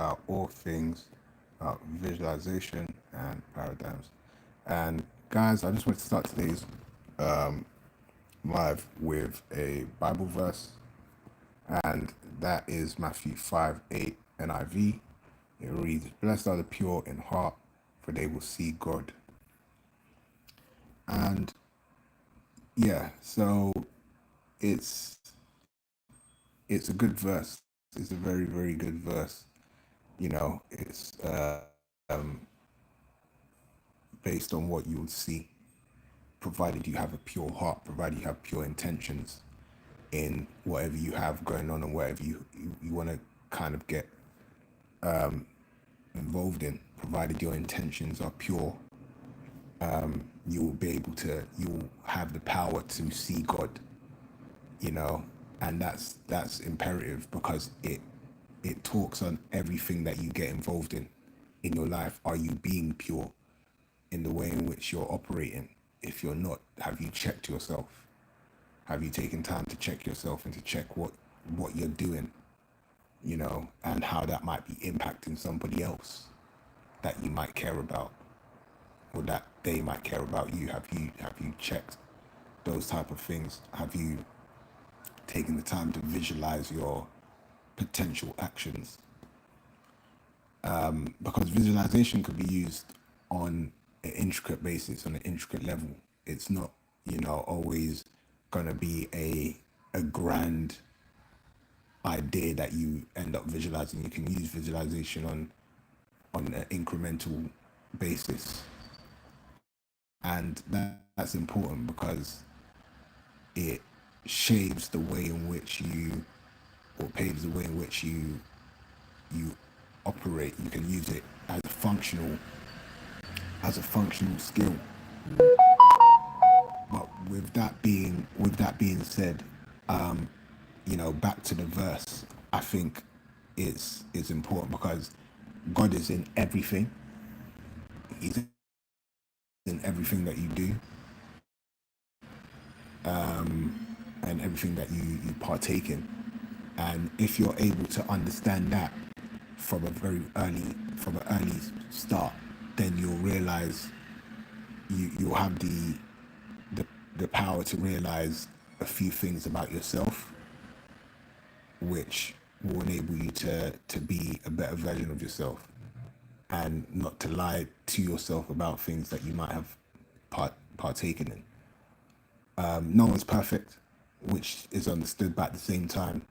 about all things visualization and paradigms. And guys, I just want to start today's live with a Bible verse, and that is Matthew 5:8 NIV. It reads, "Blessed are the pure in heart, for they will see God." And yeah, so it's it's a good verse. It's a very, very good verse. It's based on what you will see, provided you have a pure heart, provided you have pure intentions in whatever you have going on and whatever you want to kind of get involved in, provided your intentions are pure. You will be able to, you will have the power to see God, you know, and that's imperative because it talks on everything that you get involved in your life. Are you being pure in the way in which you're operating? If you're not, have you checked yourself? Have you taken time to check yourself and to check what you're doing, and how that might be impacting somebody else that you might care about, or that they might care about you? Have you checked those type of things? Have you taken the time to visualize your potential actions? Because visualization could be used on an intricate basis, on an intricate level. It's not, always gonna be a grand idea that you end up visualizing. You can use visualization on an incremental basis, and that's important because it shaves the way in which or paves the way in which you operate. You can use it as a functional skill. But with that being said, back to the verse, I think it's important because God is in everything. He's in everything that you do, and everything that you partake in. And if you're able to understand that from an early start, then you'll realize you'll have the power to realize a few things about yourself, which will enable you to be a better version of yourself, and not to lie to yourself about things that you might have partaken in. No one's perfect, which is understood, but at the same time,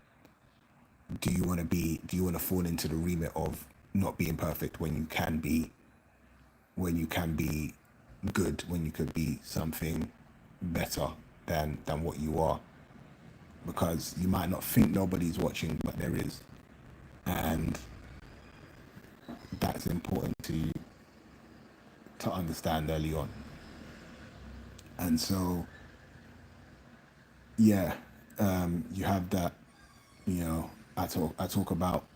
do you want to fall into the remit of not being perfect when you can be good, when you could be something better than what you are? Because you might not think nobody's watching, but there is, and that's important to understand early on. And so, yeah, you have that. I talk about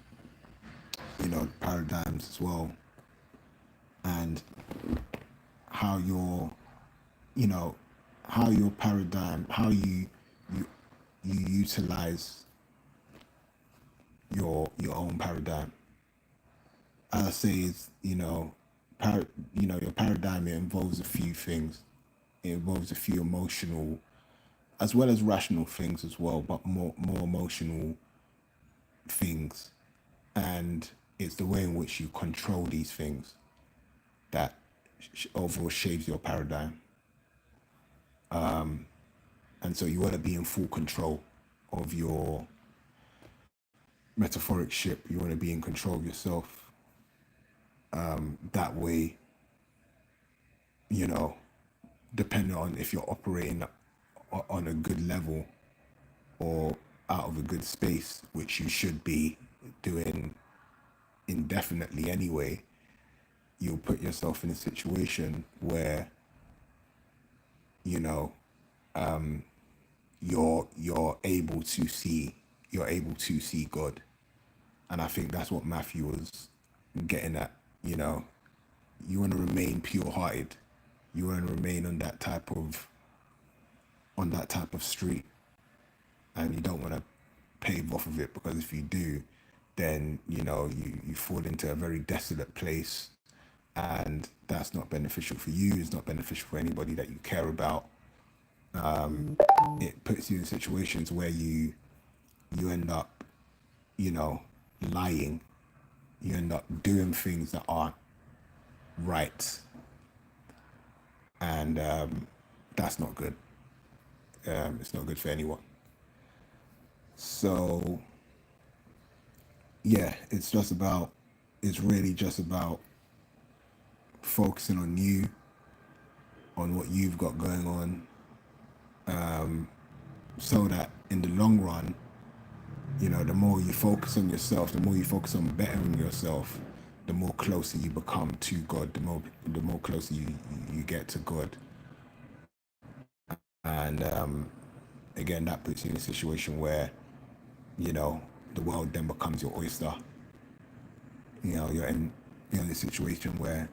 paradigms as well, and how you know how your paradigm, how you utilize your own paradigm. As I say, is your paradigm, it involves a few things. It involves a few emotional as well as rational things as well, but more emotional things. And it's the way in which you control these things that overall shapes your paradigm. And so you want to be in full control of your metaphoric ship. You want to be in control of yourself. That way, depending on if you're operating on a good level or out of a good space, which you should be doing indefinitely anyway, you'll put yourself in a situation where you're able to see God. And I think that's what Matthew was getting at. You want to remain pure hearted. You want to remain on that type of street, and you don't want to pave off of it, because if you do, then you fall into a very desolate place, and that's not beneficial for you. It's not beneficial for anybody that you care about. It puts you in situations where you end up, lying. You end up doing things that aren't right, and that's not good. It's not good for anyone. So yeah, it's really just about focusing on you, on what you've got going on, so that in the long run, the more you focus on yourself, the more you focus on bettering yourself, the more closer you become to God, the more closer you get to God. And again, that puts you in a situation where, the world then becomes your oyster. You're in a situation where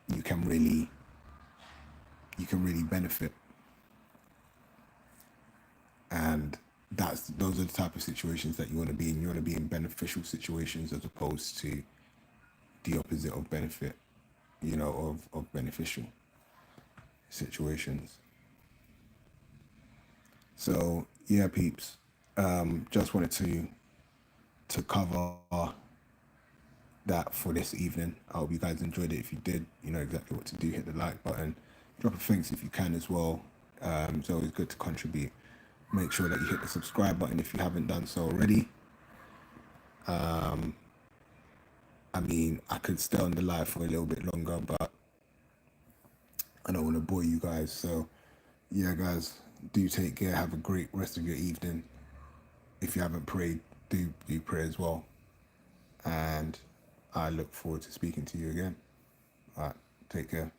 you can really benefit. And those are the type of situations that you want to be in. You want to be in beneficial situations as opposed to the opposite of benefit, of beneficial situations. So yeah, peeps. Just wanted to cover that for this evening. I hope you guys enjoyed it. If you did, you know exactly what to do. Hit the like button. Drop a thanks if you can as well. It's always good to contribute. Make sure that you hit the subscribe button if you haven't done so already. I mean, I could stay on the live for a little bit longer, but I don't want to bore you guys. So yeah, guys, do take care. Have a great rest of your evening. If you haven't prayed, do pray as well. And I look forward to speaking to you again. All right, take care.